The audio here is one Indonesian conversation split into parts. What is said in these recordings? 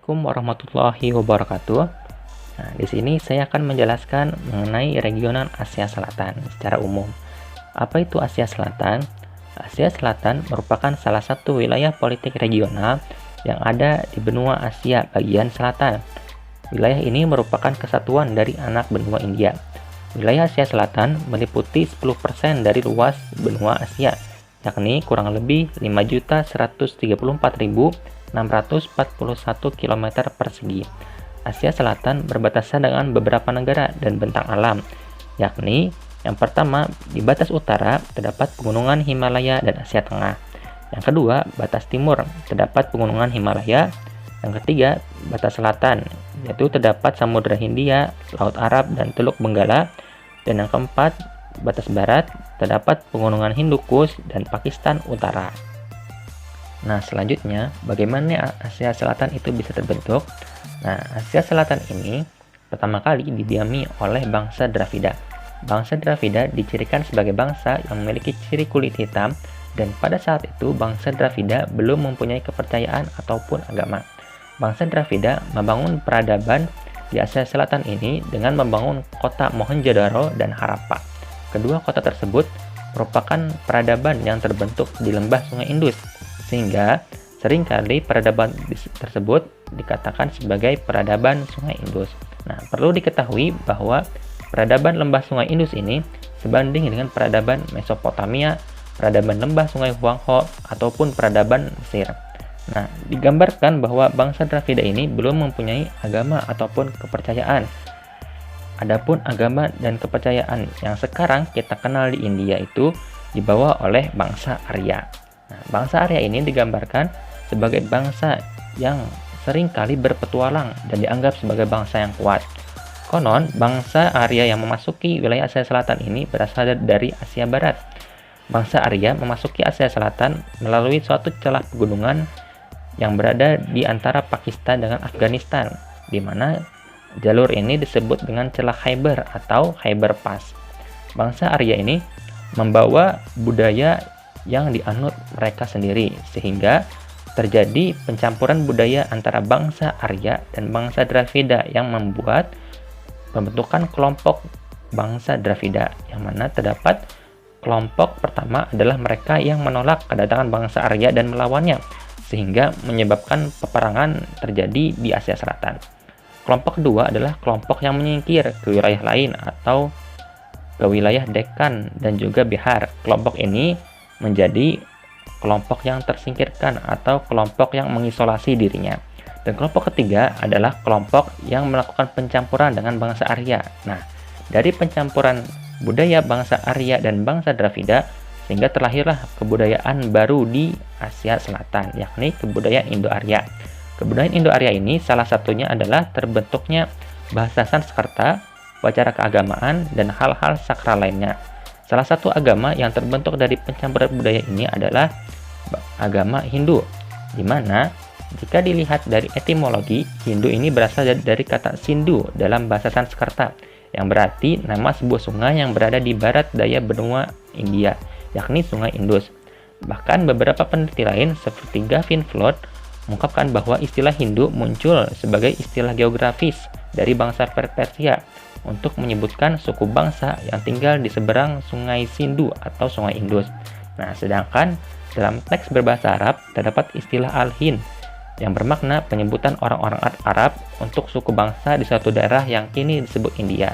Assalamualaikum warahmatullahi wabarakatuh. Nah, di sini saya akan menjelaskan mengenai regional Asia Selatan secara umum. Apa itu Asia Selatan? Asia Selatan merupakan salah satu wilayah politik regional yang ada di benua Asia bagian selatan. Wilayah ini merupakan kesatuan dari anak benua India. Wilayah Asia Selatan meliputi 10% dari luas benua Asia, yakni kurang lebih 5.134.641 km persegi. Asia Selatan berbatasan dengan beberapa negara dan bentang alam, yakni yang pertama, di batas utara terdapat pegunungan Himalaya dan Asia Tengah. Yang kedua, batas timur terdapat pegunungan Himalaya. Yang ketiga, batas selatan, yaitu terdapat Samudra Hindia, Laut Arab, dan Teluk Benggala. Dan yang keempat, batas barat terdapat pegunungan Hindukush dan Pakistan Utara. Nah, selanjutnya, bagaimana Asia Selatan itu bisa terbentuk? Nah, Asia Selatan ini pertama kali didiami oleh bangsa Dravida. Bangsa Dravida dicirikan sebagai bangsa yang memiliki ciri kulit hitam, dan pada saat itu bangsa Dravida belum mempunyai kepercayaan ataupun agama. Bangsa Dravida membangun peradaban di Asia Selatan ini dengan membangun kota Mohenjo-daro dan Harappa. Kedua kota tersebut merupakan peradaban yang terbentuk di lembah Sungai Indus, sehingga seringkali peradaban tersebut dikatakan sebagai peradaban Sungai Indus. Nah, perlu diketahui bahwa peradaban lembah Sungai Indus ini sebanding dengan peradaban Mesopotamia, peradaban lembah Sungai Huangho, ataupun peradaban Mesir. Nah, digambarkan bahwa bangsa Dravida ini belum mempunyai agama ataupun kepercayaan. Adapun agama dan kepercayaan yang sekarang kita kenal di India itu dibawa oleh bangsa Arya. Nah, bangsa Arya ini digambarkan sebagai bangsa yang seringkali berpetualang dan dianggap sebagai bangsa yang kuat. Konon, bangsa Arya yang memasuki wilayah Asia Selatan ini berasal dari Asia Barat. Bangsa Arya memasuki Asia Selatan melalui suatu celah pegunungan yang berada di antara Pakistan dengan Afghanistan, di mana jalur ini disebut dengan celah Khyber atau Khyber Pass. Bangsa Arya ini membawa budaya yang dianut mereka sendiri, sehingga terjadi pencampuran budaya antara bangsa Arya dan bangsa Dravida yang membuat pembentukan kelompok bangsa Dravida, yang mana terdapat kelompok pertama adalah mereka yang menolak kedatangan bangsa Arya dan melawannya, sehingga menyebabkan peperangan terjadi di Asia Selatan. Kelompok kedua adalah kelompok yang menyingkir ke wilayah lain atau ke wilayah Deccan dan juga Bihar. Kelompok ini menjadi kelompok yang tersingkirkan atau kelompok yang mengisolasi dirinya. Dan kelompok ketiga adalah kelompok yang melakukan pencampuran dengan bangsa Arya. Nah, dari pencampuran budaya bangsa Arya dan bangsa Dravida, sehingga terlahirlah kebudayaan baru di Asia Selatan, yakni kebudayaan Indo-Arya. Kebudayaan Indo-Arya ini salah satunya adalah terbentuknya bahasa Sanskerta, upacara keagamaan, dan hal-hal sakral lainnya. Salah satu agama yang terbentuk dari pencampuran budaya ini adalah agama Hindu, di mana jika dilihat dari etimologi, Hindu ini berasal dari kata Sindhu dalam bahasa Sanskerta, yang berarti nama sebuah sungai yang berada di barat daya benua India, yakni Sungai Indus. Bahkan beberapa peneliti lain seperti Gavin Flood mengungkapkan bahwa istilah Hindu muncul sebagai istilah geografis dari bangsa Persia untuk menyebutkan suku bangsa yang tinggal di seberang Sungai Sindhu atau Sungai Indus. Nah, sedangkan dalam teks berbahasa Arab terdapat istilah Al-Hind yang bermakna penyebutan orang-orang Arab untuk suku bangsa di suatu daerah yang kini disebut India.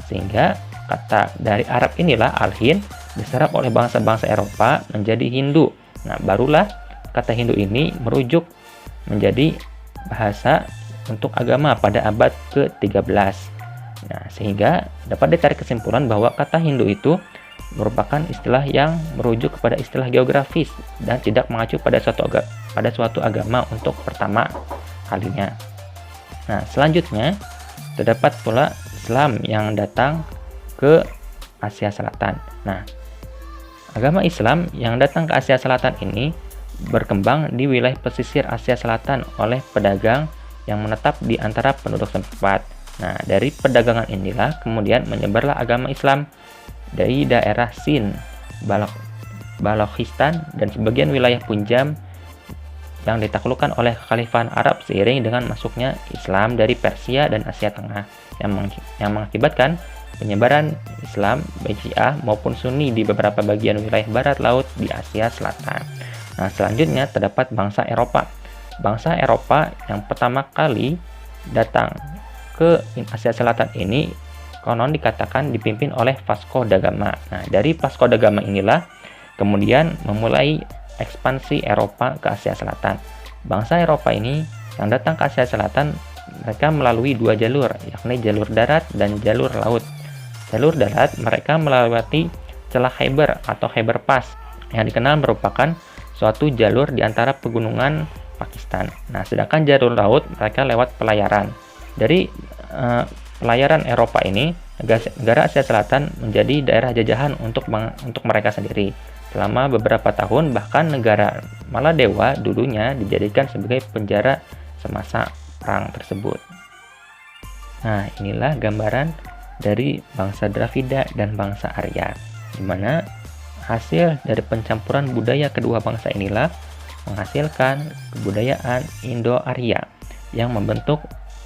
Sehingga kata dari Arab inilah Al-Hind diserap oleh bangsa-bangsa Eropa menjadi Hindu. Nah, barulah kata Hindu ini merujuk menjadi bahasa untuk agama pada abad ke-13. Nah, sehingga dapat ditarik kesimpulan bahwa kata Hindu itu merupakan istilah yang merujuk kepada istilah geografis dan tidak mengacu pada suatu agama untuk pertama kalinya. Nah, selanjutnya terdapat pula Islam yang datang ke Asia Selatan. Nah, agama Islam yang datang ke Asia Selatan ini berkembang di wilayah pesisir Asia Selatan oleh pedagang yang menetap di antara penduduk setempat. Nah, dari perdagangan inilah kemudian menyebarlah agama Islam dari daerah Sind, Balochistan, dan sebagian wilayah Punjab yang ditaklukkan oleh Kekhalifahan Arab seiring dengan masuknya Islam dari Persia dan Asia Tengah yang mengakibatkan penyebaran Islam baik Syiah maupun Sunni di beberapa bagian wilayah barat laut di Asia Selatan. Nah, selanjutnya terdapat bangsa Eropa. Bangsa Eropa yang pertama kali datang ke Asia Selatan ini konon dikatakan dipimpin oleh Vasco da Gama. Nah, dari Vasco da Gama inilah kemudian memulai ekspansi Eropa ke Asia Selatan. Bangsa Eropa ini yang datang ke Asia Selatan, mereka melalui dua jalur, yakni jalur darat dan jalur laut. Jalur darat mereka melewati celah Khyber atau Khyber Pass yang dikenal merupakan suatu jalur di antara pegunungan Pakistan. Nah, sedangkan jalur laut mereka lewat pelayaran. Dari pelayaran Eropa ini, negara Asia Selatan menjadi daerah jajahan untuk mereka sendiri. Selama beberapa tahun, bahkan negara Maladewa dulunya dijadikan sebagai penjara semasa perang tersebut. Nah, inilah gambaran dari bangsa Dravida dan bangsa Arya, di mana hasil dari pencampuran budaya kedua bangsa inilah menghasilkan kebudayaan Indo-Arya yang membentuk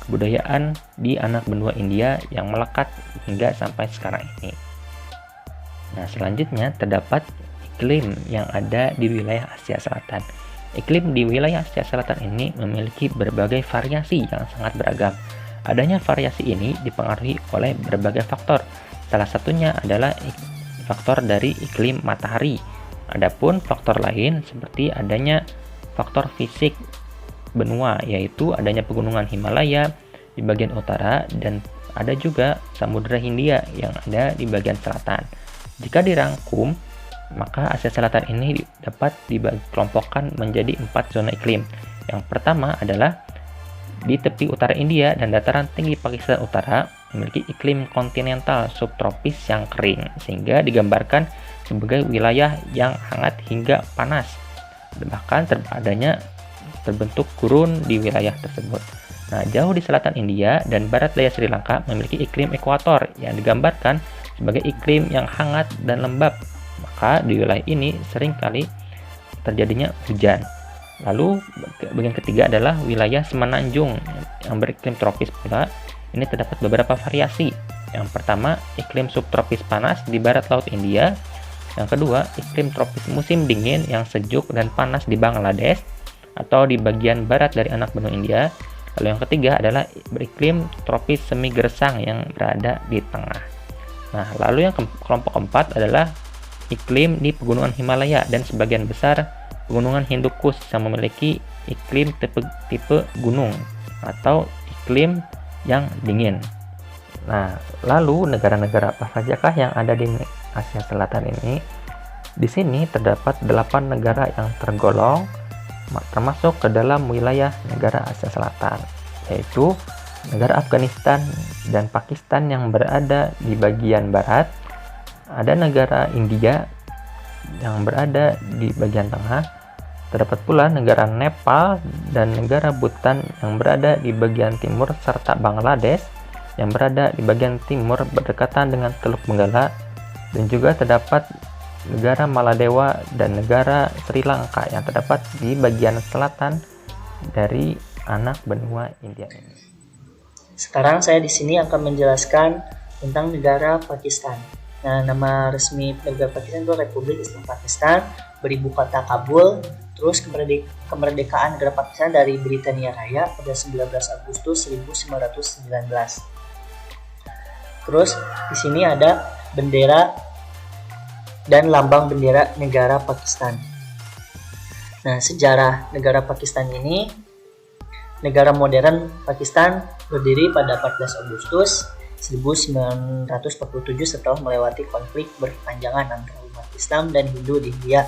kebudayaan di anak benua India yang melekat hingga sampai sekarang ini. Nah, selanjutnya terdapat iklim yang ada di wilayah Asia Selatan. Iklim di wilayah Asia Selatan ini memiliki berbagai variasi yang sangat beragam. Adanya variasi ini dipengaruhi oleh berbagai faktor. Salah satunya adalah faktor dari iklim matahari. Adapun faktor lain seperti adanya faktor fisik benua, yaitu adanya pegunungan Himalaya di bagian utara dan ada juga Samudra Hindia yang ada di bagian selatan. Jika dirangkum, maka Asia Selatan ini dapat dikelompokkan menjadi 4 zona iklim. Yang pertama adalah di tepi utara India dan dataran tinggi Pakistan Utara memiliki iklim kontinental subtropis yang kering, sehingga digambarkan sebagai wilayah yang hangat hingga panas. Bahkan terbentuk gurun di wilayah tersebut. Nah, jauh di selatan India dan barat daya Sri Lanka memiliki iklim ekuator yang digambarkan sebagai iklim yang hangat dan lembab. Maka di wilayah ini seringkali terjadinya hujan. Lalu bagian ketiga adalah wilayah semenanjung yang beriklim tropis pula. Ini terdapat beberapa variasi. Yang pertama, iklim subtropis panas di barat laut India. Yang kedua, iklim tropis musim dingin yang sejuk dan panas di Bangladesh atau di bagian barat dari anak benua India. Lalu yang ketiga adalah beriklim tropis semi gersang yang berada di tengah. Nah, lalu yang kelompok keempat adalah iklim di pegunungan Himalaya dan sebagian besar pegunungan Hindukush yang memiliki iklim tipe gunung atau iklim yang dingin. Nah, lalu negara-negara apa sajakah yang ada di Asia Selatan ini? Di sini terdapat 8 negara yang tergolong termasuk ke dalam wilayah negara Asia Selatan, yaitu negara Afghanistan dan Pakistan yang berada di bagian barat, ada negara India yang berada di bagian tengah, terdapat pula negara Nepal dan negara Bhutan yang berada di bagian timur, serta Bangladesh yang berada di bagian timur berdekatan dengan Teluk Benggala, dan juga terdapat negara Maladewa dan negara Sri Lanka yang terdapat di bagian selatan dari anak benua India ini. Sekarang saya di sini akan menjelaskan tentang negara Pakistan. Nah, nama resmi negara Pakistan itu Republik Islam Pakistan, beribu kota Kabul. Terus kemerdekaan negara Pakistan dari Britania Raya pada 19 Agustus 1919. Terus di sini ada bendera dan lambang bendera negara Pakistan. Nah, sejarah negara Pakistan ini, negara modern Pakistan berdiri pada 14 Agustus 1947 setelah melewati konflik berkepanjangan antara umat Islam dan Hindu di India.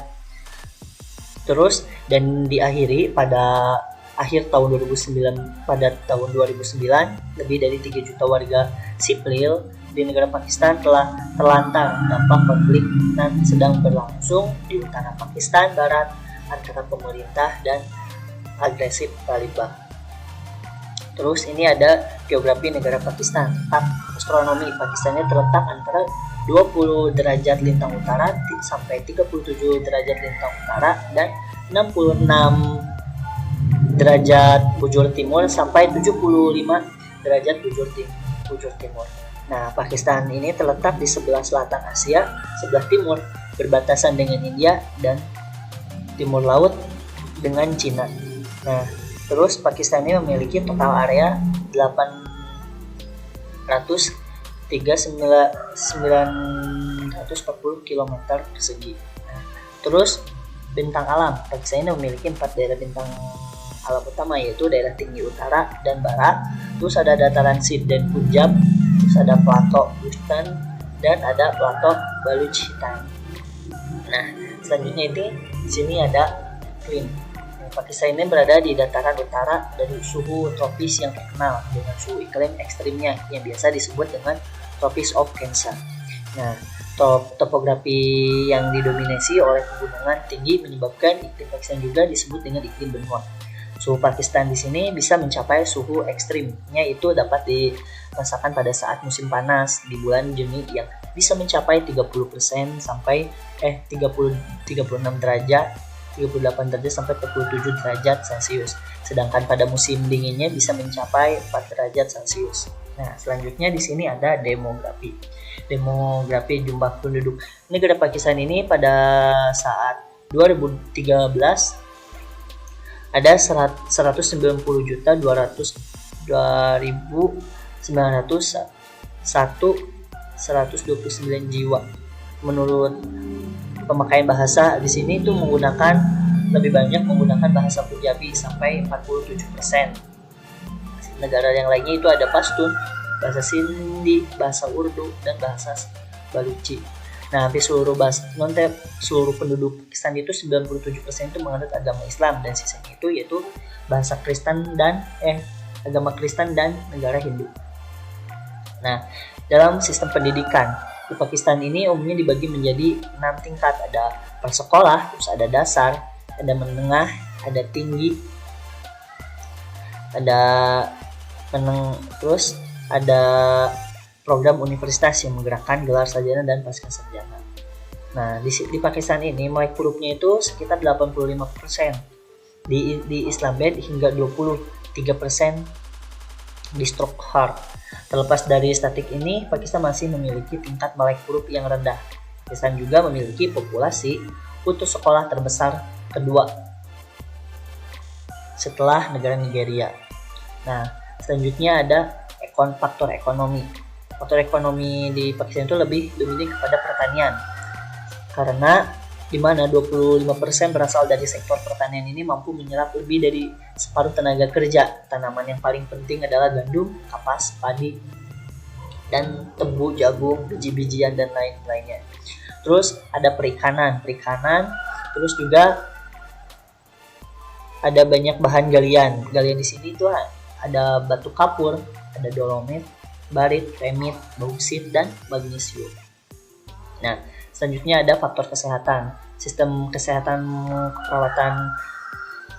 Terus dan diakhiri pada akhir tahun 2009. Pada tahun 2009, lebih dari 3 juta warga sipil di negara Pakistan telah terlantar dampak konflik yang sedang berlangsung di utara Pakistan Barat antara pemerintah dan agresif Taliban. Terus ini ada geografi negara Pakistan. Astronomi Pakistannya terletak antara 20 derajat lintang utara sampai 37 derajat lintang utara dan 66 derajat bujur timur sampai 75 derajat bujur timur. Nah, Pakistan ini terletak di sebelah selatan Asia, sebelah timur berbatasan dengan India dan timur laut dengan Cina. Nah, terus Pakistan ini memiliki total area 839.940 km persegi. Nah, terus bintang alam, Pakistan ini memiliki 4 daerah bintang alam utama, yaitu daerah tinggi utara dan barat, terus ada dataran Sindh dan Punjab, terus ada plato Bhutan, dan ada plato Baluchistan. Nah, selanjutnya di sini ada iklim. Pakistan ini berada di dataran utara dari suhu tropis yang terkenal dengan suhu iklim ekstrimnya yang biasa disebut dengan Tropics of Cancer. Nah, topografi yang didominasi oleh pegunungan tinggi menyebabkan iklim Pakistan juga disebut dengan iklim benua. Suhu Pakistan di sini bisa mencapai suhu ekstrimnya, itu dapat dirasakan pada saat musim panas di bulan Juni yang bisa mencapai 30% sampai 36 derajat, 38 derajat sampai 47 derajat Celcius. Sedangkan pada musim dinginnya bisa mencapai 4 derajat Celcius. Nah, selanjutnya di sini ada demografi. Demografi jumlah penduduk negara Pakistan ini pada saat 2013 ada 190.202.901 jiwa. Menurut pemakaian bahasa di sini itu lebih banyak menggunakan bahasa Punjabi sampai 47%. Negara yang lainnya itu ada Pashtun, bahasa Sindhi, bahasa Urdu, dan bahasa Baluchi. Nah, hampir seluruh penduduk Pakistan itu 97% itu menganut agama Islam, dan sisanya itu yaitu bahasa Kristen dan agama Kristen dan negara Hindu. Nah, dalam sistem pendidikan di Pakistan ini umumnya dibagi menjadi 6 tingkat. Ada prasekolah, terus ada dasar, ada menengah, ada tinggi, terus ada program universitas yang menggerakkan gelar sarjana dan pasca sarjana. Nah, di Pakistan ini melek hurufnya itu sekitar 85%. Di Islamabad hingga 23% di Stockholm. Terlepas dari statik ini, Pakistan masih memiliki tingkat melek huruf yang rendah. Pakistan juga memiliki populasi putus sekolah terbesar kedua setelah negara Nigeria. Nah, selanjutnya ada faktor ekonomi. Faktor ekonomi di Pakistan itu lebih dominan kepada pertanian, karena di mana 25% berasal dari sektor pertanian ini mampu menyerap lebih dari separuh tenaga kerja. Tanaman yang paling penting adalah gandum, kapas, padi, dan tebu, jagung, biji-bijian, dan lain-lainnya. Terus ada perikanan, terus juga ada banyak bahan galian. Galian di sini tuh ada batu kapur, ada dolomit, barit, remit, bauksit, dan magnesium. Nah, selanjutnya ada faktor kesehatan. Sistem kesehatan keperawatan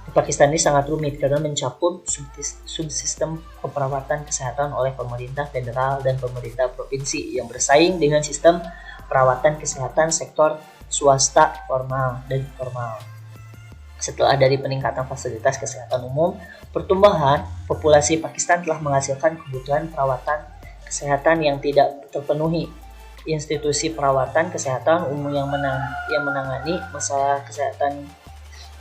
di Pakistan ini sangat rumit karena mencakup subsistem keperawatan kesehatan oleh pemerintah federal dan pemerintah provinsi yang bersaing dengan sistem perawatan kesehatan sektor swasta formal dan informal. Setelah dari peningkatan fasilitas kesehatan umum, pertumbuhan populasi Pakistan telah menghasilkan kebutuhan perawatan kesehatan yang tidak terpenuhi. Institusi perawatan kesehatan umum yang menangani masalah kesehatan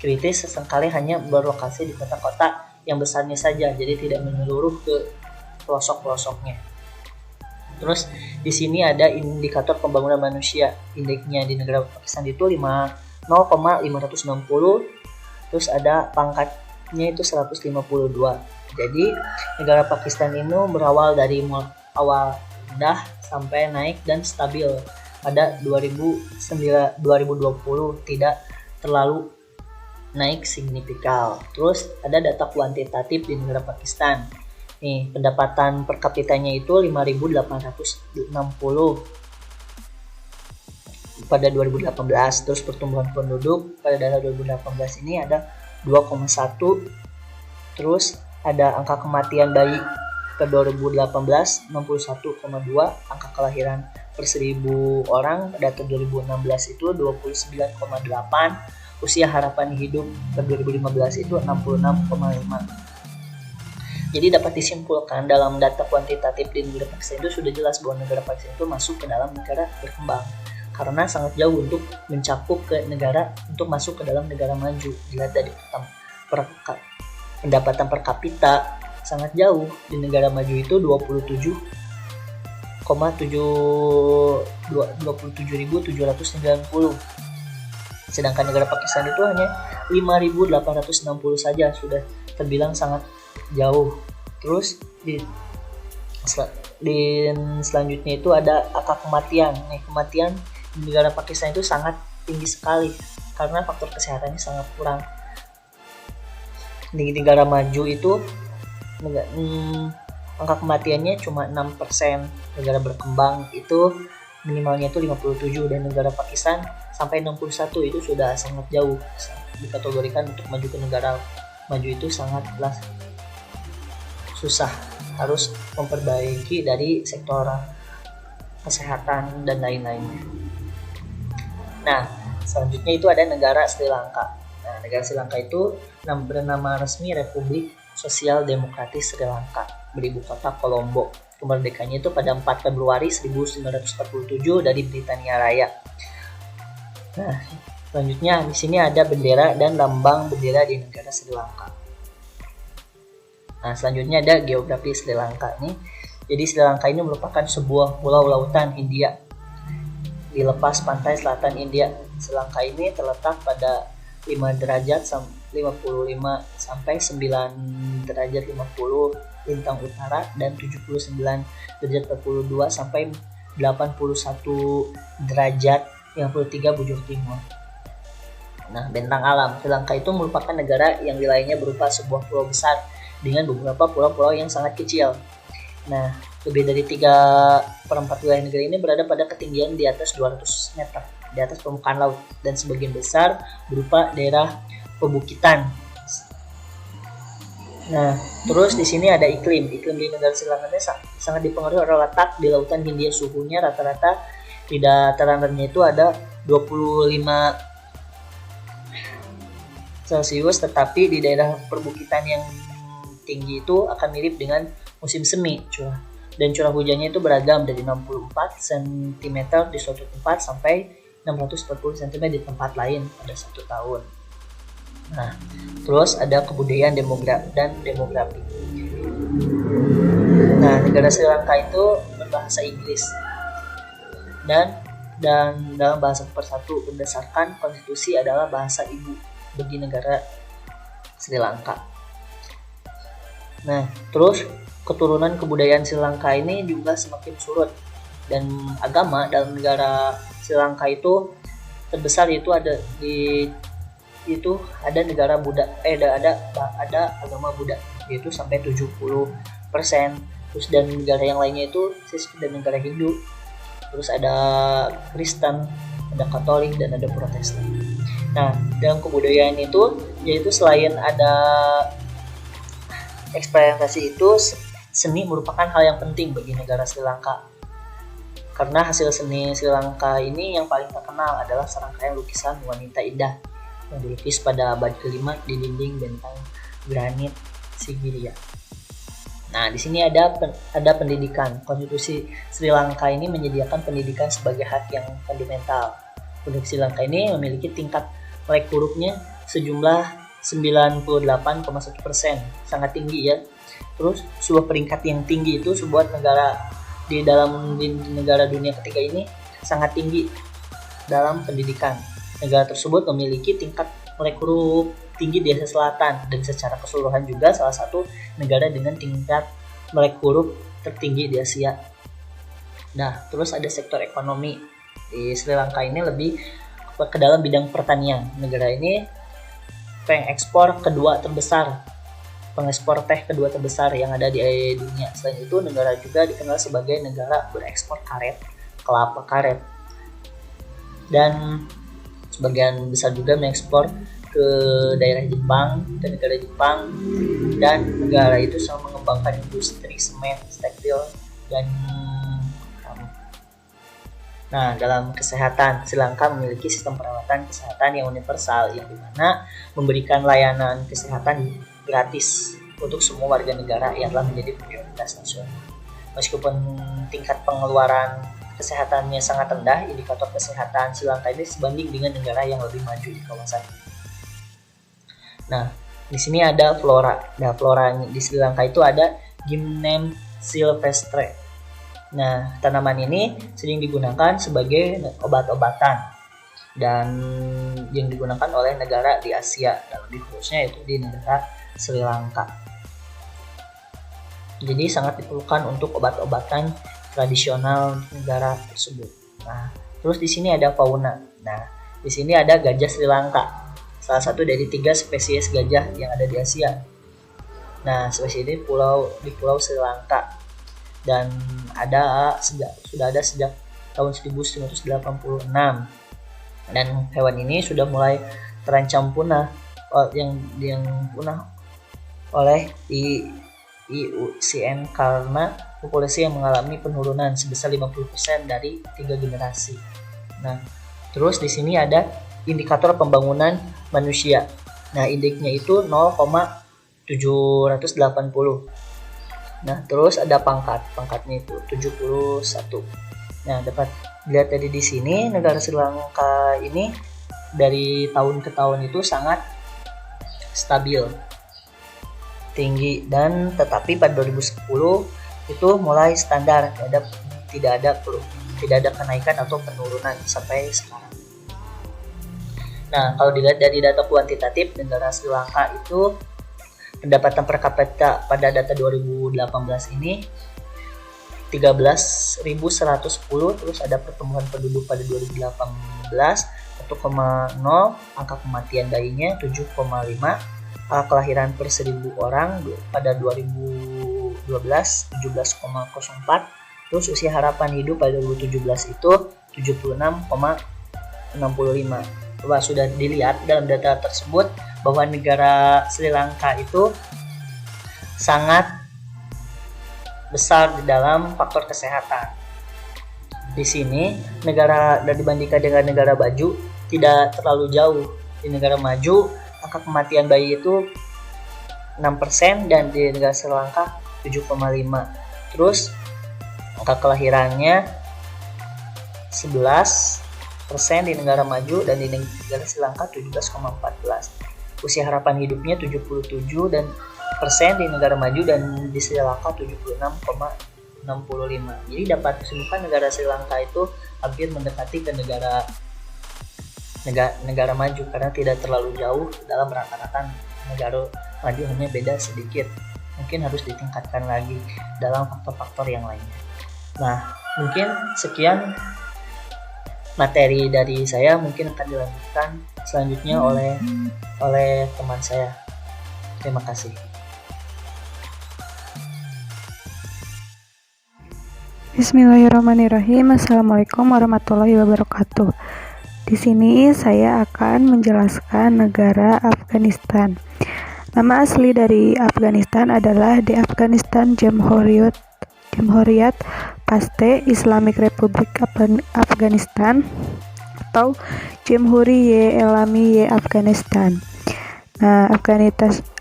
kritis sesekali hanya berlokasi di kota-kota yang besarnya saja, jadi tidak menyeluruh ke pelosok-pelosoknya. Terus di sini ada indikator pembangunan manusia, indeksnya di negara Pakistan itu 0,560, terus ada pangkatnya itu 152. Jadi negara Pakistan ini berawal dari awal rendah sampai naik dan stabil. Pada 2020 tidak terlalu naik signifikan. Terus ada data kuantitatif di negara Pakistan. Nih, pendapatan per kapitanya itu 5.860 pada 2018. Terus pertumbuhan penduduk pada data 2018 ini ada 2,1. Terus ada angka kematian bayi ke 2018 61,2, angka kelahiran per 1000 orang data 2016 itu 29,8, usia harapan hidup per 2015 itu 66,5. Jadi dapat disimpulkan dalam data kuantitatif di negara Pakistan itu sudah jelas bahwa negara Pakistan itu masuk ke dalam negara berkembang karena sangat jauh untuk mencakup ke negara untuk masuk ke dalam negara maju. Dilihat dari pendapatan per kapita sangat jauh. Di negara maju itu 27.790, sedangkan negara Pakistan itu hanya 5.860 saja, sudah terbilang sangat jauh. Terus di selanjutnya itu ada angka kematian. Kematian di negara Pakistan itu sangat tinggi sekali karena faktor kesehatannya sangat kurang. Di negara maju itu angka kematiannya cuma 6%, negara berkembang itu minimalnya itu 57, dan negara Pakistan sampai 61, itu sudah sangat jauh. Dikategorikan untuk maju ke negara maju itu sangatlah susah, harus memperbaiki dari sektor kesehatan dan lain-lainnya. Nah, selanjutnya itu ada negara Sri Lanka. Nah, negara Sri Lanka itu bernama resmi Republik Sosial Demokratis Sri Lanka, beribu kota Colombo. Kemerdekaannya itu pada 4 Februari 1947 dari Britania Raya. Nah, selanjutnya di sini ada bendera dan lambang bendera di negara Sri Lanka. Nah, selanjutnya ada geografi Sri Lanka nih. Jadi Sri Lanka ini merupakan sebuah pulau lautan Hindia di lepas pantai selatan India. Sri Lanka ini terletak pada 5 derajat 55 sampai 9 derajat 50 lintang utara dan 79 derajat 42 sampai 81 derajat 53 bujur timur. Nah, bentang alam. Sri Lanka itu merupakan negara yang wilayahnya berupa sebuah pulau besar dengan beberapa pulau-pulau yang sangat kecil. Nah, lebih dari 3/4 wilayah negara ini berada pada ketinggian di atas 200 meter di atas permukaan laut, dan sebagian besar berupa daerah pebukitan. Nah, terus di sini ada iklim. Iklim di negara Sri Lanka sangat dipengaruhi oleh letak di lautan Hindia. Suhunya rata-rata di dataran rendah itu ada 25 Celcius, tetapi di daerah perbukitan yang tinggi itu akan mirip dengan musim semi. Dan curah hujannya itu beragam dari 64 cm di suatu tempat sampai 640 cm di tempat lain pada satu tahun. Nah, terus ada kebudayaan dan demografi. Nah, negara Sri Lanka itu berbahasa Inggris dan dalam bahasa pemersatu berdasarkan konstitusi adalah bahasa ibu bagi negara Sri Lanka. Nah, terus keturunan kebudayaan Sri Lanka ini juga semakin surut, dan agama dalam negara Sri Lanka itu terbesar itu ada negara Buddha, ada agama Buddha, yaitu sampai 70%. Terus dan negara yang lainnya itu dan negara Hindu. Terus ada Kristen, ada Katolik, dan ada Protestan. Nah, dalam kebudayaan itu yaitu selain ada eksperimentasi itu, seni merupakan hal yang penting bagi negara Sri Lanka. Karena hasil seni Sri Lanka ini yang paling terkenal adalah serangkaian lukisan wanita indah yang dilukis pada abad ke-5 di dinding bentang granit Sigiriya. Nah, di sini ada pendidikan. Konstitusi Sri Lanka ini menyediakan pendidikan sebagai hak yang fundamental. Penduduk Sri Lanka ini memiliki tingkat melek hurufnya sejumlah 98,1%, sangat tinggi ya. Terus sebuah peringkat yang tinggi itu sebuah negara di negara dunia ketiga ini sangat tinggi dalam pendidikan. Negara tersebut memiliki tingkat melek huruf tinggi di Asia Selatan, dan secara keseluruhan juga salah satu negara dengan tingkat melek huruf tertinggi di Asia. Nah, terus ada sektor ekonomi. Di Sri Lanka ini lebih ke dalam bidang pertanian. Negara ini pengekspor teh kedua terbesar yang ada di dunia. Selain itu, negara juga dikenal sebagai negara berekspor kelapa karet. Dan sebagian besar juga mengekspor ke daerah Jepang, ke negara Jepang, dan negara itu sama mengembangkan industri semen, tekstil, dan Nah, dalam kesehatan, Sri Lanka memiliki sistem perawatan kesehatan yang universal, yang dimana memberikan layanan kesehatan gratis untuk semua warga negara yang telah menjadi prioritas nasional. Meskipun tingkat pengeluaran kesehatannya sangat rendah, indikator kesehatan Sri Lanka ini sebanding dengan negara yang lebih maju di kawasan. Nah, di sini ada flora. Nah, flora di Sri Lanka itu ada Gymnema sylvestre. Nah, tanaman ini sering digunakan sebagai obat-obatan dan yang digunakan oleh negara di Asia, dan lebih khususnya itu di negara Sri Lanka. Jadi sangat diperlukan untuk obat-obatan tradisional negara tersebut. Nah, terus di sini ada fauna. Nah, di sini ada gajah Sri Lanka, salah satu dari 3 spesies gajah yang ada di Asia. Nah, spesies ini di Pulau Sri Lanka dan sudah ada sejak tahun 1986, dan hewan ini sudah mulai terancam punah yang punah oleh IUCN karena populasi yang mengalami penurunan sebesar 50% dari 3 generasi. Nah, terus di sini ada indikator pembangunan manusia. Nah, indeksnya itu 0,780. Nah, terus ada pangkatnya itu 71. Nah, dapat dilihat dari di sini negara Sri Lanka ini dari tahun ke tahun itu sangat stabil, tinggi, dan tetapi pada 2010 itu mulai standar, tidak ada kenaikan atau penurunan sampai sekarang. Nah, kalau dilihat dari data kuantitatif, negara Sri Lanka itu pendapatan per kapita pada data 2018 ini 13.110, terus ada pertumbuhan penduduk pada 2018 1,0, angka kematian bayinya 7,5, angka kelahiran per 1.000 orang pada 2012 17,04, terus usia harapan hidup pada 2017 itu 76,65. Coba sudah dilihat dalam data tersebut bahwa negara Sri Lanka itu sangat besar di dalam faktor kesehatan. Di sini negara dan dibandingkan dengan negara maju tidak terlalu jauh. Di negara maju angka kematian bayi itu 6% dan di negara Sri Lanka 7,5. Terus angka kelahirannya 11% di negara maju dan di negara Sri Lanka 17,14. Usia harapan hidupnya 77 dan persen di negara maju dan di Sri Lanka 76,65. Jadi dapat disimpulkan negara Sri Lanka itu hampir mendekati ke negara maju karena tidak terlalu jauh dalam rata-rata negara maju, hanya beda sedikit. Mungkin harus ditingkatkan lagi dalam faktor-faktor yang lainnya. Nah, mungkin sekian materi dari saya, mungkin akan dilanjutkan selanjutnya oleh teman saya. Terima kasih. Bismillahirrahmanirrahim. Assalamualaikum warahmatullahi wabarakatuh. Di sini saya akan menjelaskan negara Afghanistan. Nama asli dari Afghanistan adalah The Afghanistan Jamhuriyat Paste Islamic Republic Afghanistan atau Jamhuri Elami Afghanistan. Nah,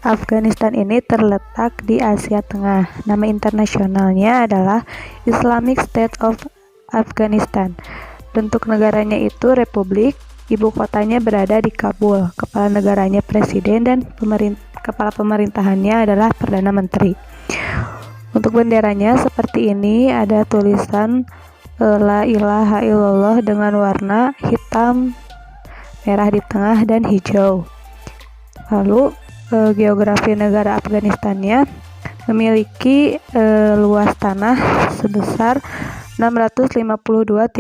Afghanistan ini terletak di Asia Tengah. Nama internasionalnya adalah Islamic State of Afghanistan. Bentuk negaranya itu republik, ibu kotanya berada di Kabul. Kepala negaranya presiden dan kepala pemerintahannya adalah Perdana Menteri. Untuk benderanya seperti ini, ada tulisan La ilaha illallah dengan warna hitam, merah di tengah, dan hijau. Lalu geografi negara Afghanistannya memiliki luas tanah sebesar 652.300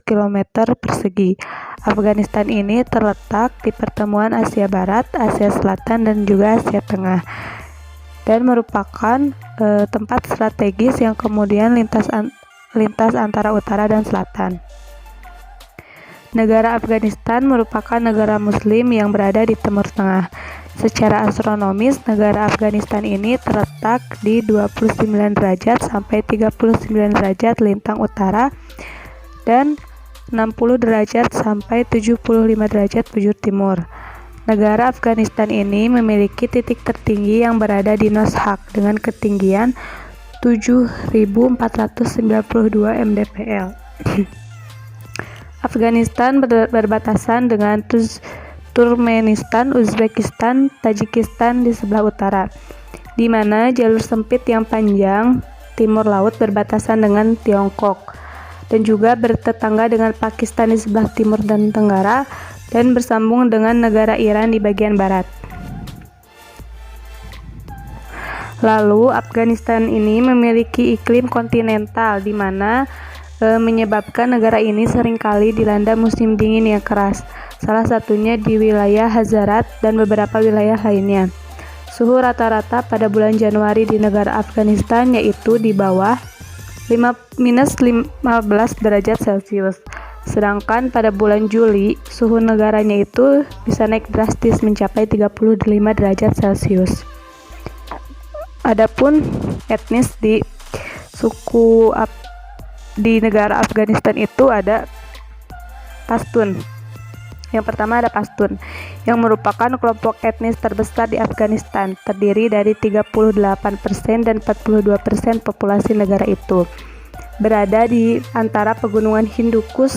km persegi. Afghanistan ini terletak di pertemuan Asia Barat, Asia Selatan, dan juga Asia Tengah, dan merupakan tempat strategis yang kemudian lintas antara utara dan selatan. Negara Afghanistan merupakan negara Muslim yang berada di Timur Tengah. Secara astronomis, negara Afghanistan ini terletak di 29 derajat sampai 39 derajat lintang utara dan 60 derajat sampai 75 derajat bujur timur. Negara Afghanistan ini memiliki titik tertinggi yang berada di Noshak dengan ketinggian 7.492 mdpl. Afghanistan berbatasan dengan Turkmenistan, Uzbekistan, Tajikistan di sebelah utara, di mana jalur sempit yang panjang timur laut berbatasan dengan Tiongkok, dan juga bertetangga dengan Pakistan di sebelah timur dan tenggara, dan bersambung dengan negara Iran di bagian barat. Lalu, Afghanistan ini memiliki iklim kontinental, di mana menyebabkan negara ini seringkali dilanda musim dingin yang keras, salah satunya di wilayah Hazarat dan beberapa wilayah lainnya. Suhu rata-rata pada bulan Januari di negara Afghanistan yaitu di bawah minus 15 derajat Celcius. Sedangkan pada bulan Juli, suhu negaranya itu bisa naik drastis mencapai 35 derajat Celcius. Adapun etnis di negara Afghanistan itu ada Pashtun. Yang pertama ada Pashtun, yang merupakan kelompok etnis terbesar di Afghanistan, terdiri dari 38% dan 42% populasi negara itu. Berada di antara pegunungan Hindu Kush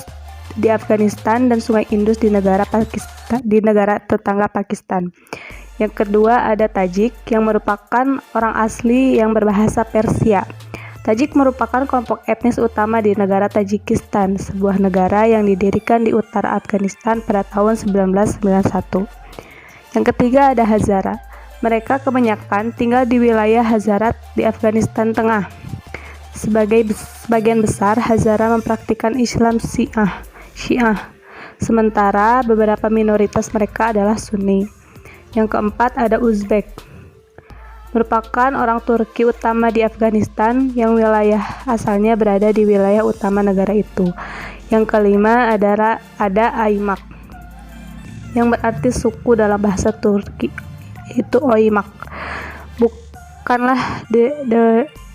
di Afghanistan dan Sungai Indus di negara tetangga Pakistan. Yang kedua ada Tajik, yang merupakan orang asli yang berbahasa Persia. Tajik merupakan kelompok etnis utama di negara Tajikistan, sebuah negara yang didirikan di utara Afghanistan pada tahun 1991. Yang ketiga ada Hazara. Mereka kebanyakan tinggal di wilayah Hazarat di Afghanistan Tengah. Sebagian besar Hazara mempraktikkan Islam Syiah, sementara beberapa minoritas mereka adalah Sunni. Yang keempat ada Uzbek, merupakan orang Turki utama di Afghanistan yang wilayah asalnya berada di wilayah utama negara itu. Yang kelima ada Aymak, yang berarti suku dalam bahasa Turki, itu Oymak. Bukanlah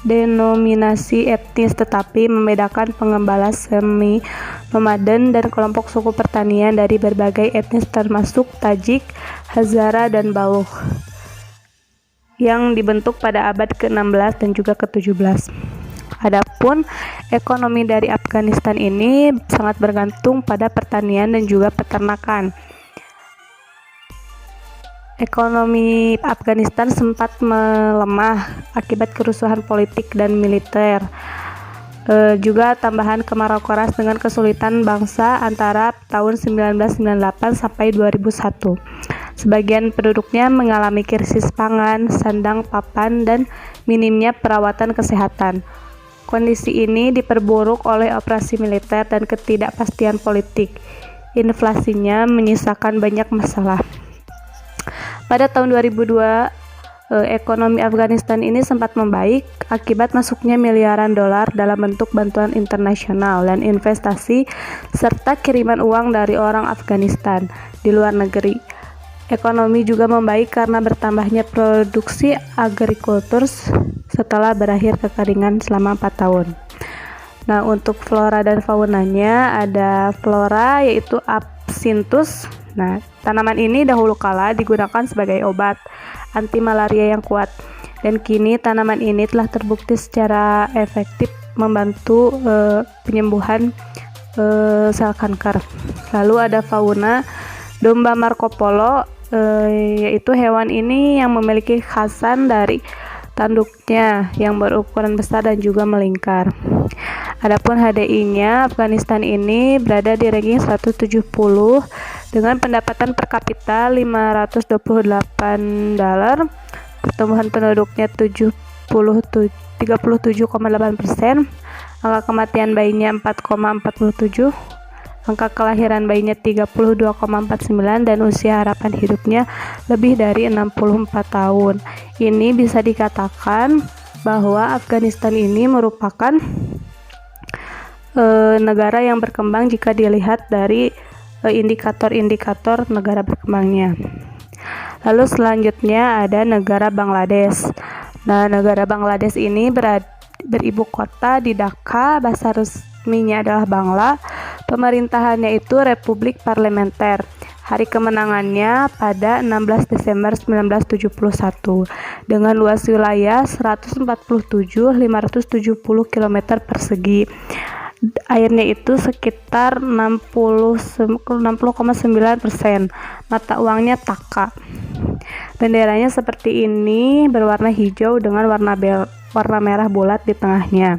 denominasi etnis, tetapi membedakan pengembala semi nomaden dan kelompok suku pertanian dari berbagai etnis termasuk Tajik, Hazara, dan Baluch, yang dibentuk pada abad ke-16 dan juga ke-17. Adapun ekonomi dari Afghanistan ini sangat bergantung pada pertanian dan juga peternakan. Ekonomi Afghanistan sempat melemah akibat kerusuhan politik dan militer. Juga tambahan kemarau keras dengan kesulitan bangsa antara tahun 1998 sampai 2001. Sebagian penduduknya mengalami krisis pangan, sandang papan, dan minimnya perawatan kesehatan. Kondisi ini diperburuk oleh operasi militer dan ketidakpastian politik. Inflasinya menyisakan banyak masalah. Pada tahun 2002, ekonomi Afghanistan ini sempat membaik akibat masuknya miliaran dolar dalam bentuk bantuan internasional dan investasi serta kiriman uang dari orang Afghanistan di luar negeri. Ekonomi juga membaik karena bertambahnya produksi agrikultur setelah berakhir kekeringan selama 4 tahun. Nah, untuk flora dan faunanya ada flora yaitu Absinthus. Nah, tanaman ini dahulu kala digunakan sebagai obat anti malaria yang kuat, dan kini tanaman ini telah terbukti secara efektif membantu penyembuhan sel kanker. Lalu ada fauna domba Marco Polo, yaitu hewan ini yang memiliki khasan dari tanduknya yang berukuran besar dan juga melingkar. Adapun HDI-nya, Afghanistan ini berada di ranking 170 dengan pendapatan per kapita $528, pertumbuhan penduduknya 37,8%, angka kematian bayinya 4,47, angka kelahiran bayinya 32,49, dan usia harapan hidupnya lebih dari 64 tahun. Ini bisa dikatakan bahwa Afghanistan ini merupakan negara yang berkembang jika dilihat dari indikator-indikator negara berkembangnya. Lalu selanjutnya ada negara Bangladesh. Nah, negara Bangladesh ini beribu kota di Dhaka, bahasa resminya adalah Bangla, Pemerintahannya itu Republik Parlementer. Hari kemenangannya pada 16 Desember 1971 dengan luas wilayah 147.570 km persegi. Airnya itu sekitar 60,9%. Mata uangnya taka. Benderanya seperti ini, berwarna hijau dengan warna merah bulat di tengahnya.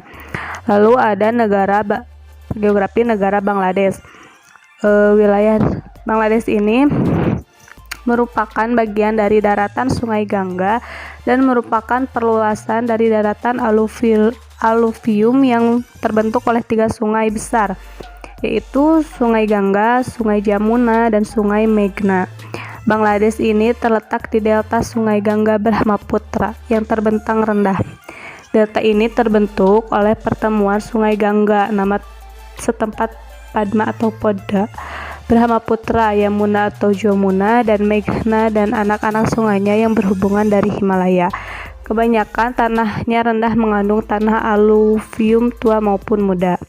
Lalu ada geografi negara Bangladesh. Wilayah Bangladesh ini merupakan bagian dari daratan Sungai Gangga dan merupakan perluasan dari daratan aluvium yang terbentuk oleh 3 sungai besar, yaitu Sungai Gangga, Sungai Jamuna, dan Sungai Meghna. Bangladesh ini terletak di delta Sungai Gangga Brahmaputra yang terbentang rendah. Delta ini terbentuk oleh pertemuan Sungai Gangga, nama setempat Padma atau Podda, Brahmaputra, Yamuna atau Jamuna, dan Meghna dan anak-anak sungainya yang berhubungan dari Himalaya. Kebanyakan tanahnya rendah mengandung tanah aluvium tua maupun muda.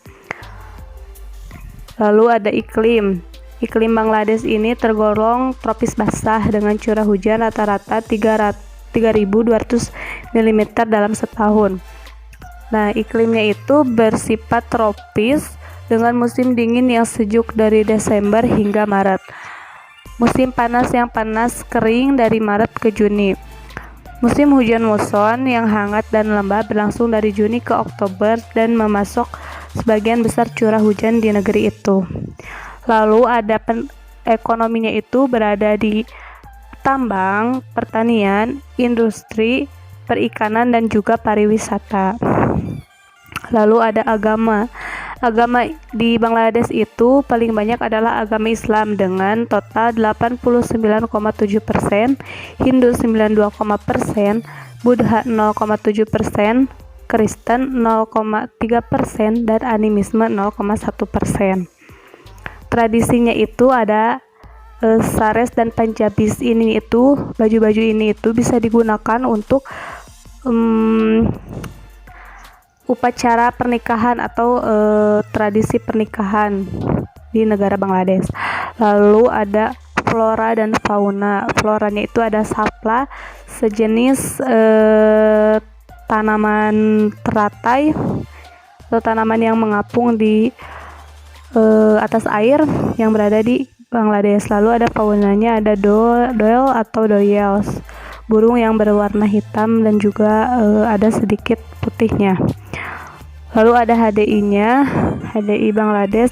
Lalu ada iklim. Iklim Bangladesh ini tergolong tropis basah dengan curah hujan rata-rata 3.200 mm dalam setahun. Nah, iklimnya itu bersifat tropis dengan musim dingin yang sejuk dari Desember hingga Maret. Musim panas yang panas kering dari Maret ke Juni. Musim hujan muson yang hangat dan lembab berlangsung dari Juni ke Oktober dan memasok sebagian besar curah hujan di negeri itu. Lalu ada ekonominya itu berada di tambang, pertanian, industri, perikanan, dan juga pariwisata. Lalu ada agama. Agama di Bangladesh itu paling banyak adalah agama Islam dengan total 89,7%, Hindu 92,%, Buddha 0,7%, Kristen 0,3%, dan animisme 0,1%. Tradisinya itu ada sares dan Punjabis ini itu, baju-baju ini itu bisa digunakan untuk upacara pernikahan atau tradisi pernikahan di negara Bangladesh. Lalu ada flora dan fauna. Floranya itu ada sapla, sejenis tanaman teratai atau tanaman yang mengapung di atas air yang berada di Bangladesh. Lalu ada faunanya, ada doel atau doyels, burung yang berwarna hitam dan juga ada sedikit putihnya. Lalu ada HDI-nya. HDI Bangladesh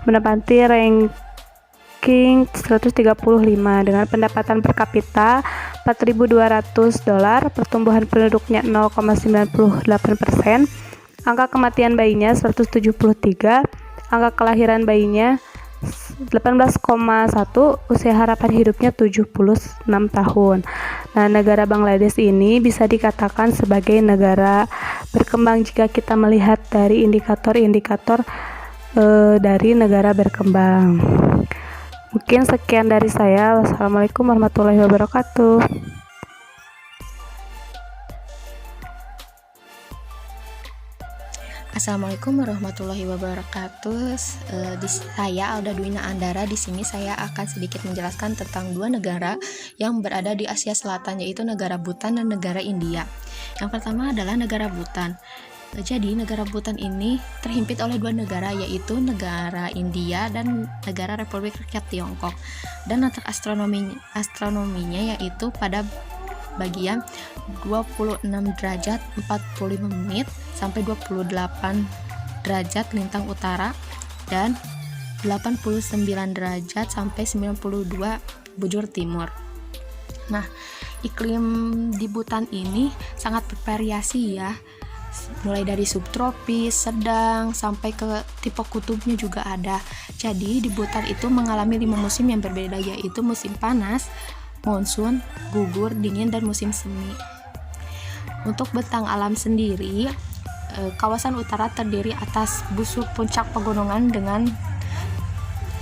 menempati ranking 135 dengan pendapatan per kapita $4.200, pertumbuhan penduduknya 0,98%, angka kematian bayinya 173, angka kelahiran bayinya 18,1, usia harapan hidupnya 76 tahun. Nah, negara Bangladesh ini bisa dikatakan sebagai negara berkembang jika kita melihat dari indikator-indikator dari negara berkembang. Mungkin sekian dari saya. Wassalamualaikum warahmatullahi wabarakatuh. Assalamualaikum warahmatullahi wabarakatuh. Saya Alda Dwina Andara. Di sini saya akan sedikit menjelaskan tentang 2 negara yang berada di Asia Selatan, yaitu negara Bhutan dan negara India. Yang pertama adalah negara Bhutan. Jadi negara Bhutan ini terhimpit oleh 2 negara, yaitu negara India dan negara Republik Rakyat Tiongkok. Dan letak astronominya yaitu pada bagian 26 derajat 45 menit sampai 28 derajat lintang utara dan 89 derajat sampai 92 bujur timur. Nah, iklim di Bhutan ini sangat bervariasi ya, mulai dari subtropis, sedang, sampai ke tipe kutubnya juga ada. Jadi di Bhutan itu mengalami 5 musim yang berbeda, yaitu musim panas, monsun, gugur, dingin, dan musim semi. Untuk bentang alam sendiri, kawasan utara terdiri atas busur puncak pegunungan dengan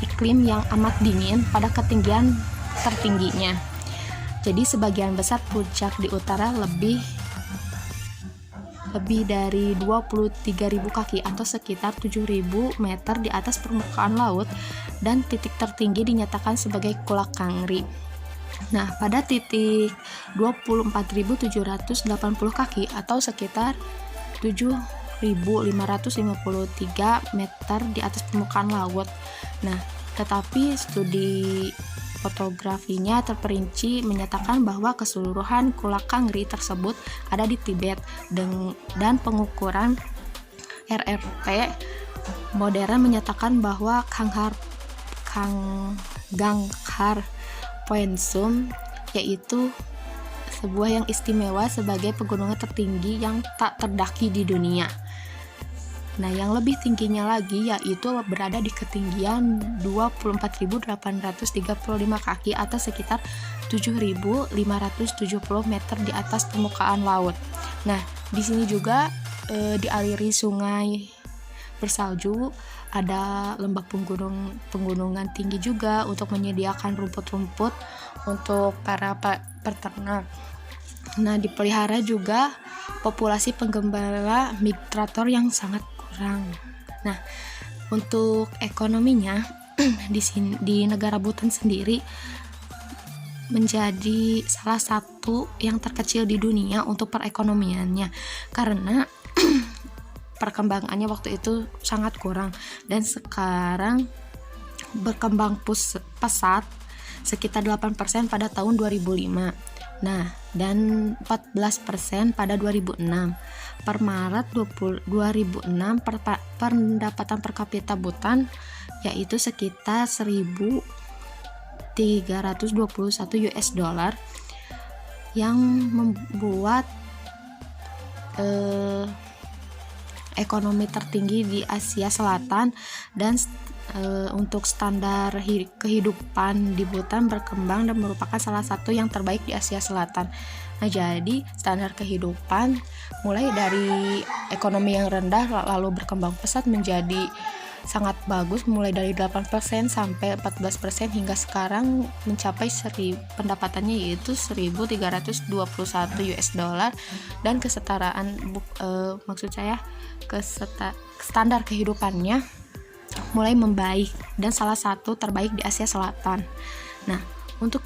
iklim yang amat dingin pada ketinggian tertingginya. Jadi sebagian besar puncak di utara lebih lebih dari 23.000 kaki atau sekitar 7.000 meter di atas permukaan laut, dan titik tertinggi dinyatakan sebagai Kulak Kangri. Nah, pada titik 24.780 kaki atau sekitar 7.553 meter di atas permukaan laut. Nah, tetapi studi fotografinya terperinci menyatakan bahwa keseluruhan Kulak Kangri tersebut ada di Tibet, dan pengukuran RRT modern menyatakan bahwa Ganghar Poensum yaitu sebuah yang istimewa sebagai pegunungan tertinggi yang tak terdaki di dunia. Nah, yang lebih tingginya lagi yaitu berada di ketinggian 24.835 kaki atau sekitar 7.570 meter di atas permukaan laut. Nah, di sini juga dialiri sungai bersalju, ada lembah pegunungan tinggi juga untuk menyediakan rumput-rumput untuk para peternak. Nah, dipelihara juga populasi penggembala migrator yang sangat kurang. Nah, untuk ekonominya di negara Bhutan sendiri menjadi salah satu yang terkecil di dunia untuk perekonomiannya, karena perkembangannya waktu itu sangat kurang, dan sekarang berkembang pesat sekitar 8% pada tahun 2005. Nah, dan 14% pada 2006. Per Maret 2006 pendapatan per kapita Bhutan yaitu sekitar 1.321 US dollar, yang membuat ekonomi tertinggi di Asia Selatan, dan untuk standar kehidupan di Bhutan berkembang dan merupakan salah satu yang terbaik di Asia Selatan. Nah, jadi standar kehidupan mulai dari ekonomi yang rendah lalu berkembang pesat menjadi sangat bagus, mulai dari 8% sampai 14% hingga sekarang mencapai pendapatannya yaitu 1.321 US dollar, dan kesetaraan standar kehidupannya mulai membaik dan salah satu terbaik di Asia Selatan. Nah, untuk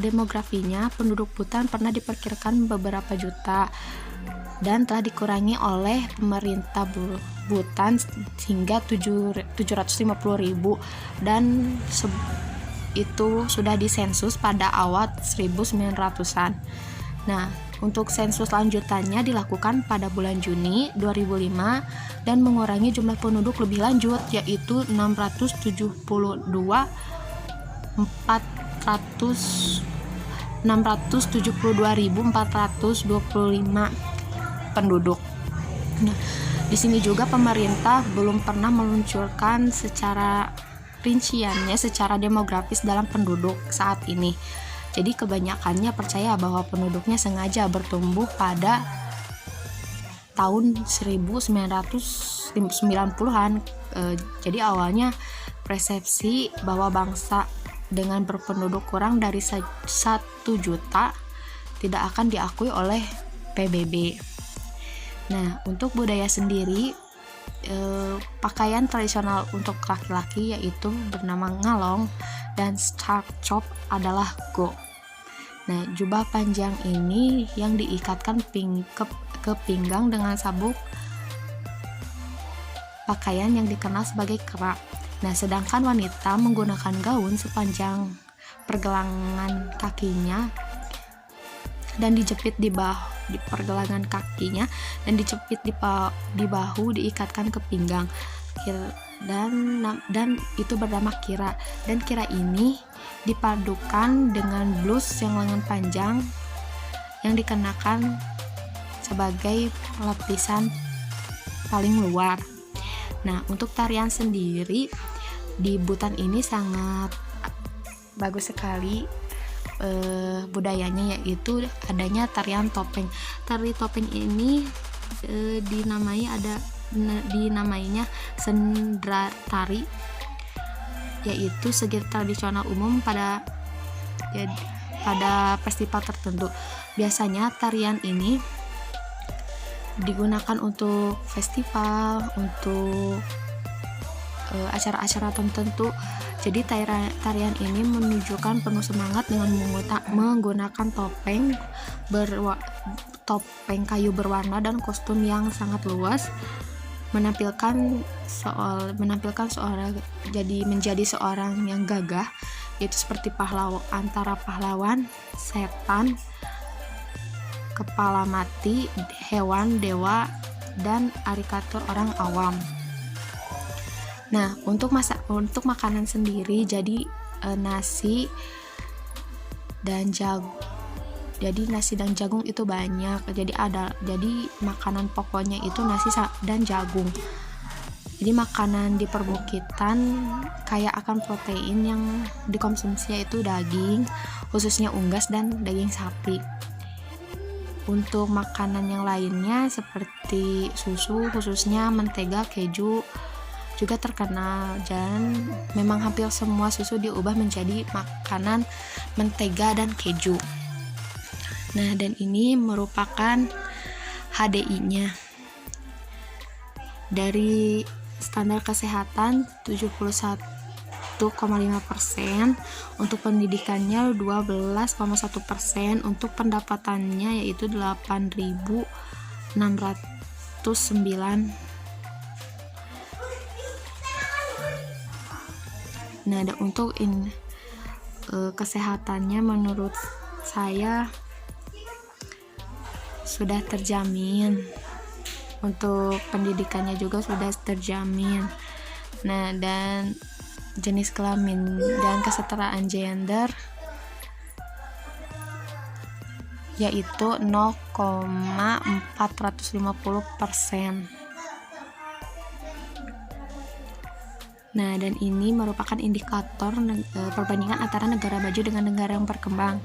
demografinya, penduduk Bhutan pernah diperkirakan beberapa juta dan telah dikurangi oleh pemerintah Bhutan hingga 750.000, dan itu sudah disensus pada awal 1900-an. Nah, untuk sensus lanjutannya dilakukan pada bulan Juni 2005 dan mengurangi jumlah penduduk lebih lanjut yaitu 672.425 penduduk. Nah, di sini juga pemerintah belum pernah meluncurkan secara rinciannya secara demografis dalam penduduk saat ini. Jadi kebanyakannya percaya bahwa penduduknya sengaja bertumbuh pada tahun 1990-an. Jadi awalnya persepsi bahwa bangsa dengan berpenduduk kurang dari 1 juta tidak akan diakui oleh PBB. Nah, untuk budaya sendiri, pakaian tradisional untuk laki-laki yaitu bernama ngalong dan stark chop adalah go. Nah, jubah panjang ini yang diikatkan ke pinggang dengan sabuk pakaian yang dikenal sebagai kera. Nah, sedangkan wanita menggunakan gaun sepanjang pergelangan kakinya dan dijepit di pergelangan kakinya dan dijepit di bahu, diikatkan ke pinggang, dan itu bernama kira. Dan kira ini dipadukan dengan blus yang lengan panjang yang dikenakan sebagai lapisan paling luar. Nah, untuk tarian sendiri di Bhutan ini sangat bagus sekali budayanya, yaitu adanya tarian topeng. Tari topeng ini dinamainya sendra tari, yaitu segi tradisional umum pada festival tertentu. Biasanya tarian ini digunakan untuk festival, untuk acara-acara tertentu. Jadi tarian ini menunjukkan penuh semangat dengan menggunakan topeng kayu berwarna dan kostum yang sangat luas, menjadi seorang yang gagah, yaitu seperti antara pahlawan, setan, kepala mati, hewan, dewa, dan karikatur orang awam. Nah, untuk makanan sendiri, jadi nasi dan jagung itu banyak. Jadi makanan pokoknya itu nasi dan jagung. Jadi makanan di perbukitan kaya akan protein yang dikonsumsi yaitu daging, khususnya unggas dan daging sapi. Untuk makanan yang lainnya seperti susu, khususnya mentega, keju juga terkenal, dan memang hampir semua susu diubah menjadi makanan mentega dan keju. Nah, dan ini merupakan HDI-nya. Dari standar kesehatan 71,5%, untuk pendidikannya 12,1%, untuk pendapatannya yaitu 8.609. Nah, dan untuk kesehatannya menurut saya sudah terjamin. Untuk pendidikannya juga sudah terjamin. Nah, dan jenis kelamin dan kesetaraan gender yaitu 0,450%. Nah, dan ini merupakan indikator perbandingan antara negara maju dengan negara yang berkembang.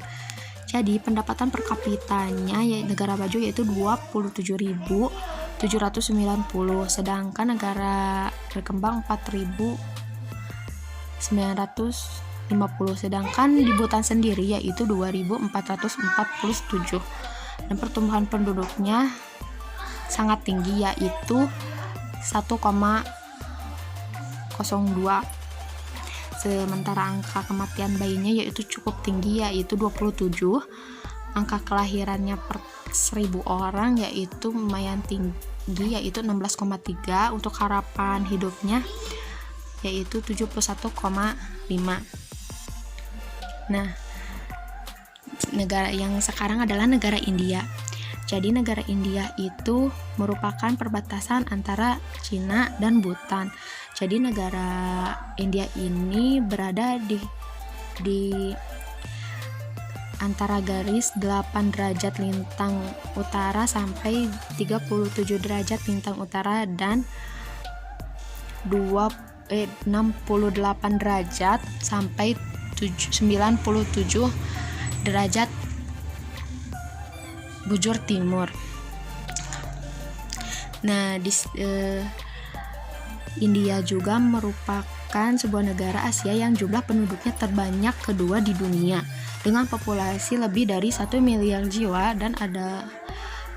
Jadi, pendapatan per kapitanya negara maju yaitu 27.790, sedangkan negara berkembang 4.950, sedangkan di Bhutan sendiri yaitu 2.447. Dan pertumbuhan penduduknya sangat tinggi yaitu 1,02. Sementara angka kematian bayinya yaitu cukup tinggi yaitu 27. Angka kelahirannya per 1000 orang yaitu lumayan tinggi yaitu 16,3. Untuk harapan hidupnya yaitu 71,5. Nah, negara yang sekarang adalah negara India. Jadi negara India itu merupakan perbatasan antara Cina dan Bhutan. Jadi negara India ini berada di antara garis 8 derajat lintang utara sampai 37 derajat lintang utara dan 68 derajat sampai 97 derajat bujur timur. Nah, India juga merupakan sebuah negara Asia yang jumlah penduduknya terbanyak kedua di dunia dengan populasi lebih dari 1 miliar jiwa dan ada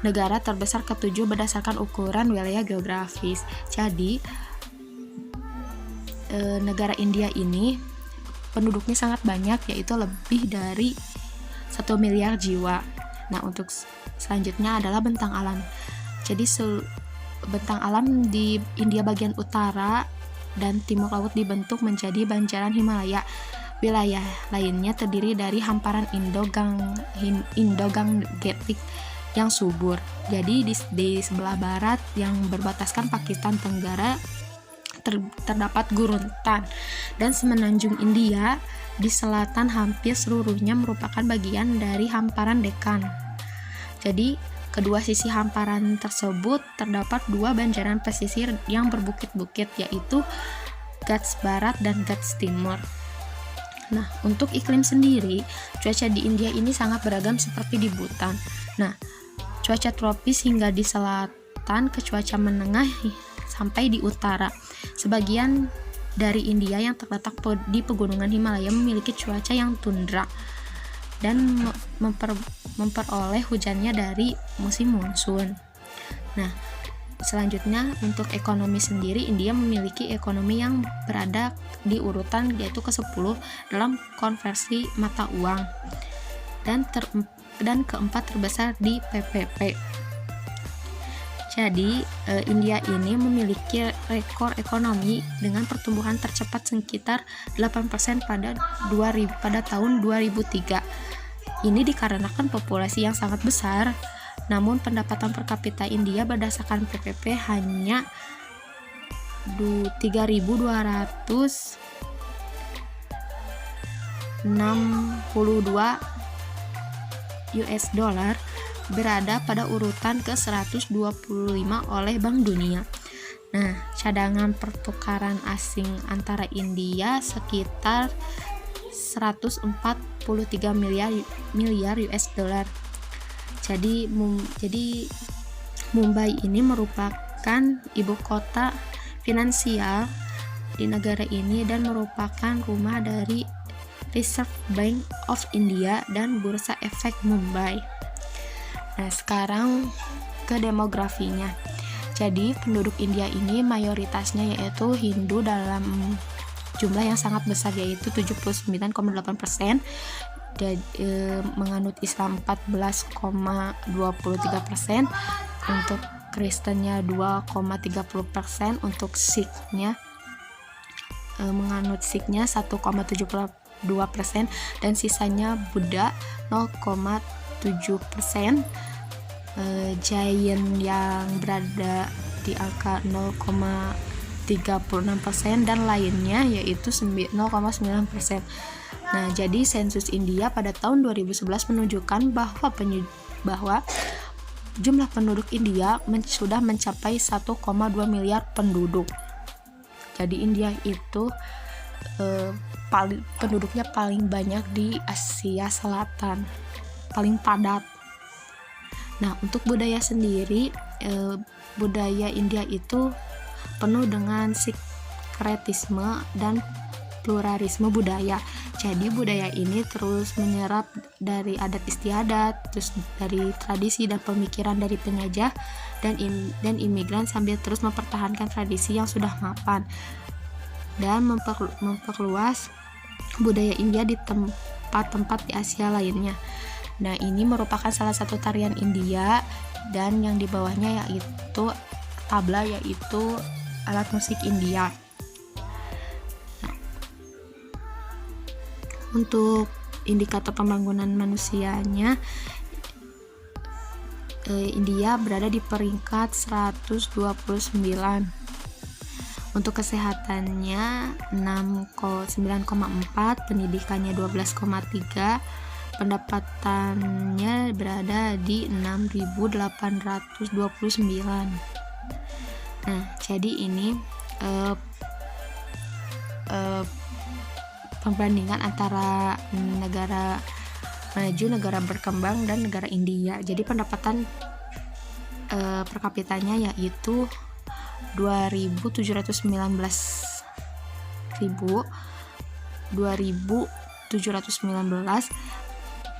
negara terbesar ketujuh berdasarkan ukuran wilayah geografis. Jadi negara India ini penduduknya sangat banyak yaitu lebih dari 1 miliar jiwa. Nah, untuk selanjutnya adalah bentang alam. Jadi bentang alam di India bagian utara dan timur laut dibentuk menjadi banjaran Himalaya. Wilayah lainnya terdiri dari hamparan Indo-Gangetik yang subur. Jadi di sebelah barat yang berbataskan Pakistan Tenggara terdapat gurun Tan, dan semenanjung India di selatan hampir seluruhnya merupakan bagian dari hamparan Deccan. Jadi kedua sisi hamparan tersebut terdapat dua banjaran pesisir yang berbukit-bukit yaitu Ghats Barat dan Ghats Timur. Nah, untuk iklim sendiri, cuaca di India ini sangat beragam seperti di Bhutan. Nah, cuaca tropis hingga di selatan ke cuaca menengah sampai di utara. Sebagian dari India yang terletak di pegunungan Himalaya memiliki cuaca yang tundra dan memperoleh hujannya dari musim monsun. Nah, selanjutnya untuk ekonomi sendiri, India memiliki ekonomi yang berada di urutan yaitu ke-10 dalam konversi mata uang dan keempat terbesar di PPP. Jadi India ini memiliki rekor ekonomi dengan pertumbuhan tercepat sekitar 8% pada tahun 2003. Ini dikarenakan populasi yang sangat besar. Namun pendapatan per kapita India berdasarkan PPP hanya 3.262 US dollar, berada pada urutan ke-125 oleh Bank Dunia. Nah, cadangan pertukaran asing antara India sekitar 143 miliar US dollar. Jadi Mumbai ini merupakan ibu kota finansial di negara ini dan merupakan rumah dari Reserve Bank of India dan Bursa Efek Mumbai. Nah, sekarang ke demografinya. Jadi penduduk India ini mayoritasnya yaitu Hindu dalam jumlah yang sangat besar, yaitu 79,8%, dan menganut Islam 14,23%, untuk Kristennya 2,30%, untuk Sikhnya menganut Sikhnya 1,72%, dan sisanya Buddha 0,7%, Jain yang berada di angka 0,36%, dan lainnya yaitu 0,9%. Nah, jadi sensus India pada tahun 2011 menunjukkan bahwa jumlah penduduk India sudah mencapai 1,2 miliar penduduk. Jadi India itu penduduknya paling banyak di Asia Selatan, paling padat. Nah, untuk budaya sendiri, budaya India itu penuh dengan sinkretisme dan pluralisme budaya. Jadi budaya ini terus menyerap dari adat istiadat, terus dari tradisi dan pemikiran dari penjajah dan imigran, sambil terus mempertahankan tradisi yang sudah mapan dan memperluas budaya India di tempat-tempat di Asia lainnya. Nah, ini merupakan salah satu tarian India, dan yang di bawahnya yaitu tabla, yaitu alat musik India. Nah, untuk indikator pembangunan manusianya, India berada di peringkat 129. Untuk kesehatannya 9,4, pendidikannya 12,3, pendapatannya berada di 6.829. Nah, jadi ini perbandingan antara negara maju, negara berkembang, dan negara India. Jadi pendapatan per kapitanya yaitu 2.719,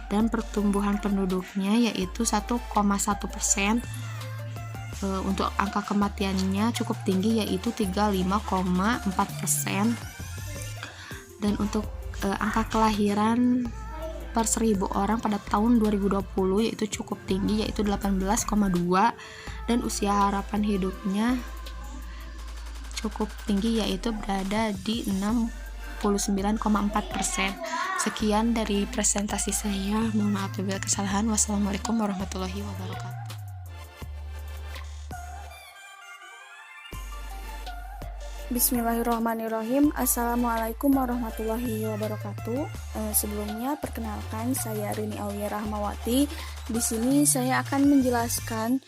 dan pertumbuhan penduduknya yaitu 1,1%. Untuk angka kematiannya cukup tinggi, yaitu 35,4%, dan untuk angka kelahiran per 1000 orang pada tahun 2020 yaitu cukup tinggi, yaitu 18,2, dan usia harapan hidupnya cukup tinggi, yaitu berada di 69,4%. Sekian dari presentasi saya, mohon maaf apabila kesalahan. Wassalamualaikum warahmatullahi wabarakatuh. Bismillahirrahmanirrahim. Assalamualaikum warahmatullahi wabarakatuh. Sebelumnya perkenalkan, saya Rini Aulia Rahmawati. Di sini saya akan menjelaskan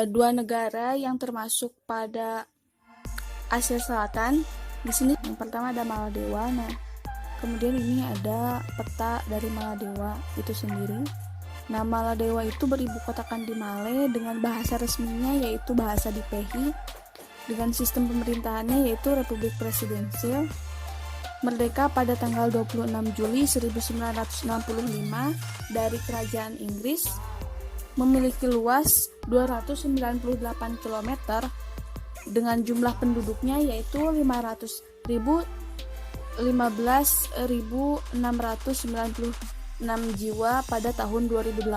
dua negara yang termasuk pada Asia Selatan. Di sini yang pertama ada Maladewa. Nah, kemudian ini ada peta dari Maladewa itu sendiri. Nah, Maladewa itu beribu kotakan di Malay dengan bahasa resminya yaitu bahasa Dipehi, dengan sistem pemerintahannya yaitu Republik Presidensial, merdeka pada tanggal 26 Juli 1965 dari Kerajaan Inggris. memiliki luas 298 km dengan jumlah penduduknya yaitu 15.696 jiwa pada tahun 2018.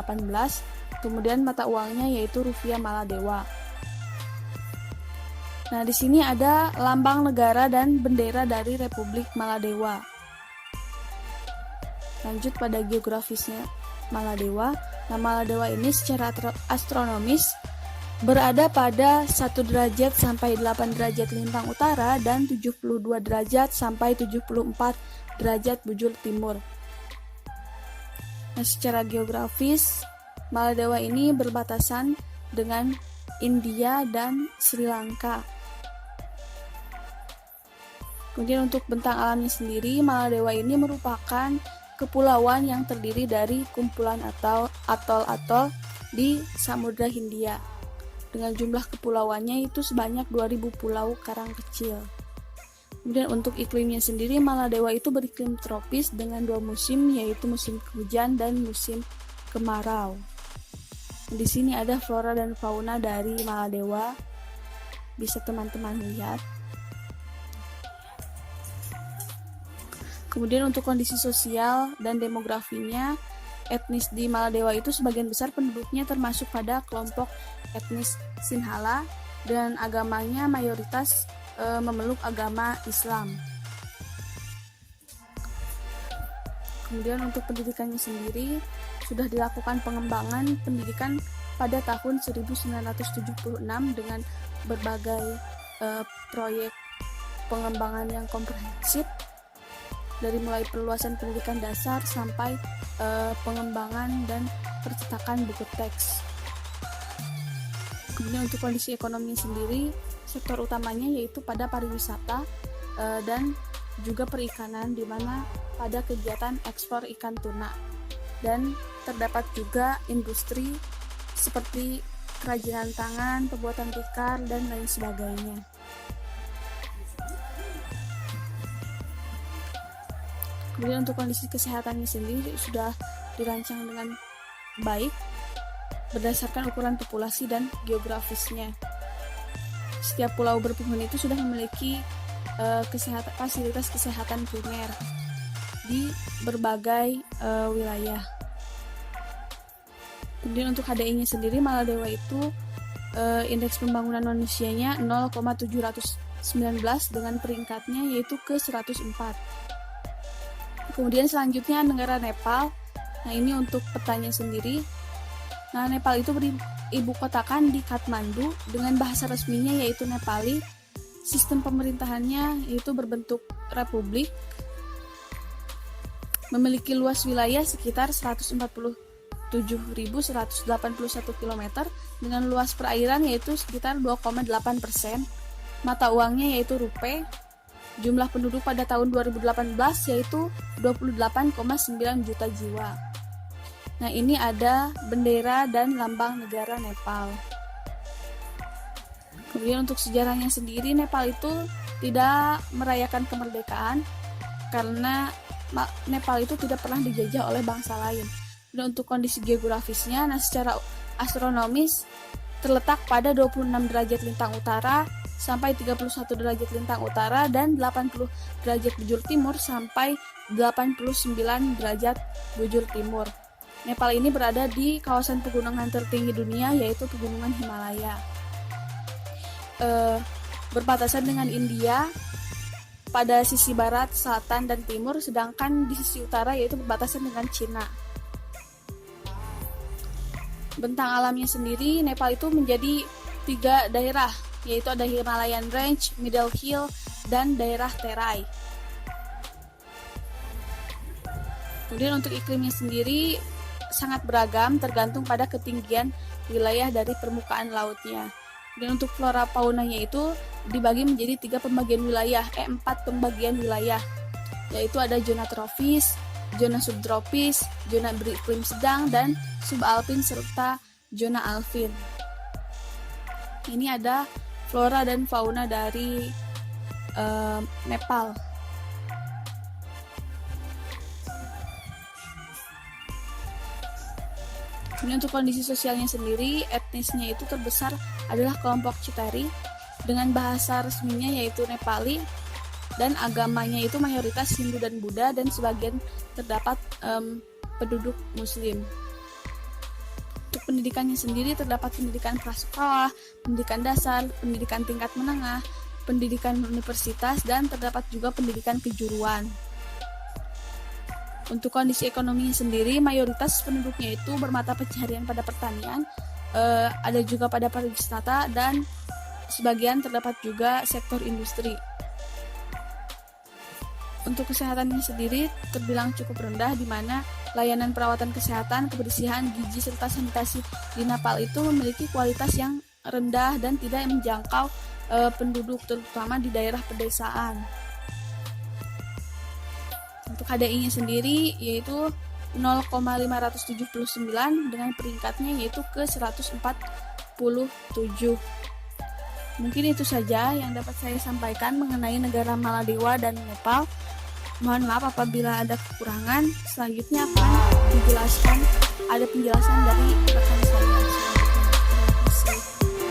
Kemudian mata uangnya yaitu rupiah Maladewa. Nah, di sini ada lambang negara dan bendera dari Republik Maladewa. Lanjut pada geografisnya Maladewa. Nah, Maladewa ini secara astronomis berada pada 1 derajat sampai 8 derajat lintang utara dan 72 derajat sampai 74 derajat bujur timur. Nah, secara geografis Maladewa ini berbatasan dengan India dan Sri Lanka. Kemudian untuk bentang alamnya sendiri, Maladewa ini merupakan kepulauan yang terdiri dari kumpulan atol-atol di Samudra Hindia. Dengan jumlah kepulauannya itu sebanyak 2000 pulau karang kecil. Kemudian untuk iklimnya sendiri, Maladewa itu beriklim tropis dengan 2 musim, yaitu musim hujan dan musim kemarau. Di sini ada flora dan fauna dari Maladewa, bisa teman-teman lihat. Kemudian untuk kondisi sosial dan demografinya, etnis di Maladewa itu sebagian besar penduduknya termasuk pada kelompok etnis Sinhala dan agamanya mayoritas memeluk agama Islam. Kemudian untuk pendidikannya sendiri, sudah dilakukan pengembangan pendidikan pada tahun 1976 dengan berbagai proyek pengembangan yang komprehensif, dari mulai perluasan pendidikan dasar sampai pengembangan dan percetakan buku teks. Kemudian untuk kondisi ekonomi sendiri, sektor utamanya yaitu pada pariwisata dan juga perikanan, di mana pada kegiatan ekspor ikan tuna, dan terdapat juga industri seperti kerajinan tangan, pembuatan tikar, dan lain sebagainya. Kemudian untuk kondisi kesehatannya sendiri sudah dirancang dengan baik berdasarkan ukuran populasi dan geografisnya. Setiap pulau berpenghuni itu sudah memiliki fasilitas kesehatan primer di berbagai wilayah. Kemudian untuk HDI-nya sendiri, Maladewa itu indeks pembangunan manusianya 0,719 dengan peringkatnya yaitu ke 104. Kemudian selanjutnya negara Nepal. Nah, ini untuk petanya sendiri. Nah, Nepal itu beribu kotakan di Kathmandu dengan bahasa resminya yaitu Nepali. Sistem pemerintahannya yaitu berbentuk republik. Memiliki luas wilayah sekitar 147.181 km dengan luas perairan yaitu sekitar 2,8%. Mata uangnya yaitu rupiah. Jumlah penduduk pada tahun 2018 yaitu 28,9 juta jiwa. Nah, ini ada bendera dan lambang negara Nepal. Kemudian untuk sejarahnya sendiri, Nepal itu tidak merayakan kemerdekaan karena Nepal itu tidak pernah dijajah oleh bangsa lain. Dan untuk kondisi geografisnya, nah secara astronomis terletak pada 26 derajat lintang utara sampai 31 derajat lintang utara dan 80 derajat bujur timur sampai 89 derajat bujur timur. Nepal ini berada di kawasan pegunungan tertinggi dunia yaitu Pegunungan Himalaya. Berbatasan dengan India pada sisi barat, selatan, dan timur, sedangkan di sisi utara yaitu berbatasan dengan Cina. Bentang alamnya sendiri, Nepal itu menjadi 3 daerah, yaitu ada Himalayan Range, Middle Hill, dan daerah Terai. Kemudian untuk iklimnya sendiri sangat beragam, tergantung pada ketinggian wilayah dari permukaan lautnya. Dan untuk flora faunanya itu dibagi menjadi 4 pembagian wilayah, yaitu ada zona tropis, zona subtropis, zona beriklim sedang, dan subalpin serta zona alpin. Ini ada flora dan fauna dari Nepal. Ini untuk kondisi sosialnya sendiri, etnisnya itu terbesar adalah kelompok Chitari dengan bahasa resminya yaitu Nepali, dan agamanya itu mayoritas Hindu dan Buddha, dan sebagian terdapat penduduk Muslim. Untuk pendidikannya sendiri terdapat pendidikan prasekolah, pendidikan dasar, pendidikan tingkat menengah, pendidikan universitas, dan terdapat juga pendidikan kejuruan. Untuk kondisi ekonominya sendiri, mayoritas penduduknya itu bermata pencaharian pada pertanian, ada juga pada pariwisata, dan sebagian terdapat juga sektor industri. Untuk kesehatannya sendiri terbilang cukup rendah, di mana layanan perawatan kesehatan, kebersihan, gizi, serta sanitasi di Nepal itu memiliki kualitas yang rendah dan tidak menjangkau penduduk, terutama di daerah pedesaan. Untuk HDI-nya sendiri yaitu 0,579 dengan peringkatnya yaitu ke 147. Mungkin itu saja yang dapat saya sampaikan mengenai negara Maladewa dan Nepal. Mohon maaf apabila ada kekurangan. Selanjutnya akan dijelaskan, ada penjelasan dari rekan